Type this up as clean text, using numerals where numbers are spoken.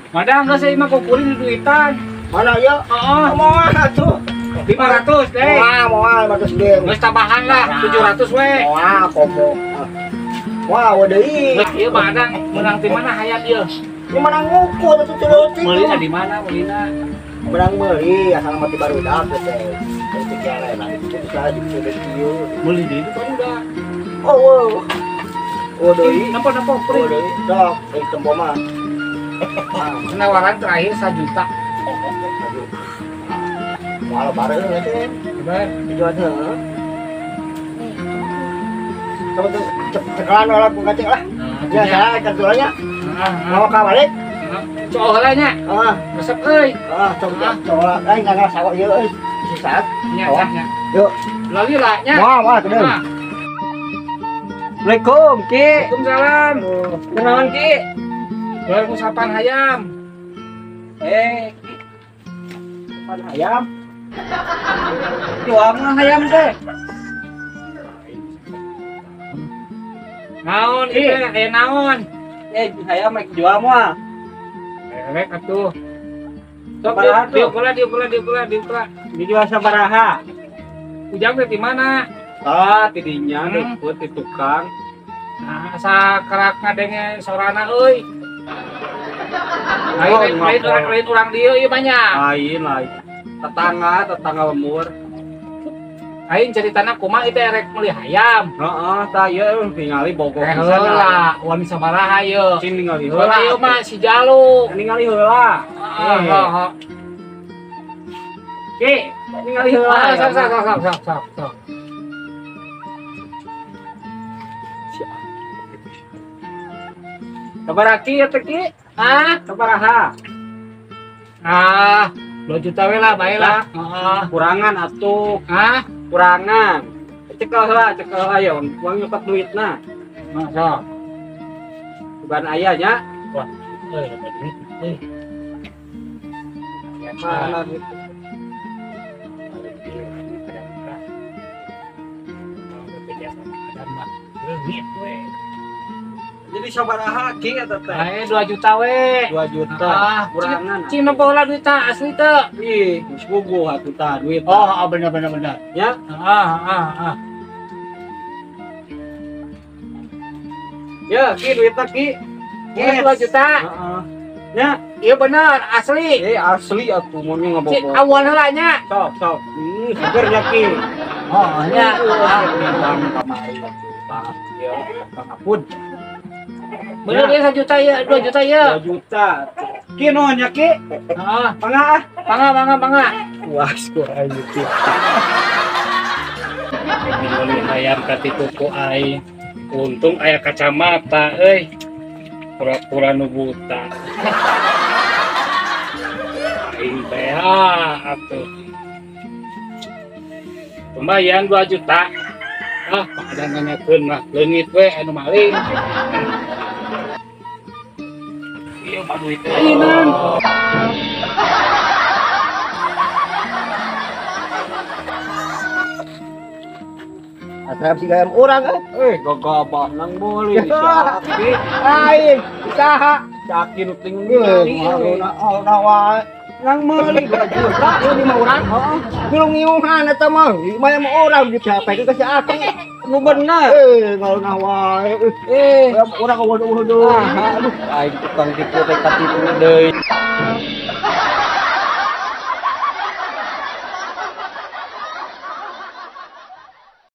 Madang nggak saya mah kukurin duitan. Mana ya? Moal atuh. 500 deh. Moal 500 deh. Geus tambahan lah 700 we. Moal komo. Wah, deui. Ieu madang menang di mana hayang ieu? Ini menang ngukur atuh celeutik. Meulina di mana meulina? Menang meuli asal mati barudak teh. Itu kira lah. Itu salah di kieu. Meuli di itu kan udah. Oh. Oh, deui. Nampo Oh, deui. Dok, tempo mah. Penawaran terakhir 1 juta. Walau bareng teh. Bener. Itu aja. Coba tuh cekelan orang pengkaceng lah. Ya saya kartulannya. Mau ka balik? Coba nya. Resep euy. Coba. Enggak sawo ieu euy. Saat. Nya. Yuk. Lali lah nya. Wah, kedeung. Assalamualaikum, Ki. Waalaikumsalam. Kenalan, Ki. Waalaikumsalam hayam. Ki. Sapan hayam. Jual mah hayam teh. Naon ieu aya naon? Hayam make jual mah. Rek atuh. Sok Sabaraha tuh? diulah. Dijual sabaraha? Ujang teh di mana? Tidinya ikut di tukang. Nah, asa kerak ngadenge sorana euy. Lain urang dieu ieu banyak. Lain. Tetangga lemur. Aing ceritana kumaha ieu teh rek meuli hayam. Heeh, tah ieu ningali bogoh pisan lah. Wani sabaraha ieu? Cing ningali Heula heula. ieu mah si Jalu. Ningali heula. Heeh. Ki, ningali heula. Sok. Sabaraha Ki atuh Ki? Sabaraha? 2 juta we lah, bae lah. Heeh. Kurangan atuh. Kurangan. Cekel heula ya, uang nyokot duitna. Masa? Bukan aya nya. Wah, dapat duit. Mana duit? Jadi sabaraha Ki eta teh? Ae 2 juta we. 2 juta. Kurangan. Cing nempo heula duit tah asli teh. Ih, geus bogoh atuh tah duit. Bener. Ya. Ya, Ki duitna Ki. Ki 2 juta. Heeh. Ya, Iya bener, asli. asli atuh mun Cik ngabogoh. awan heula nya. Sok. Seger nya Ki. Nya. Bang kamari atuh. Maaf ya, pangapun. Bener dia 1 juta ya, 2 juta ya. 2 juta. Ki no nya Ki. Heeh. Pangah. Puas ku aing Ki. Meuli hayam ka ti tuku aing. Untung aya kacamata euy. Pura-pura nu buta. Aing teh atuh. Pembayaran 2 juta. Padahal nganyakeun mah leungit we anu maling. Ieu mah duit ainan. Atrap si gayam orang kan? Gagabah nang meuli Ki. Aing, usaha. Yakin ting ningali. Nawa. Nang meuli 2 juta ini mah urang. Heeh. Ngilung-ngilungan eta mah. Maya mah orang dicapai ke si Aki. Nu bener. Ngauna wae. Eh, Urang eueuh-eueuh. aduh, aing tukang tipu teh katipu deui.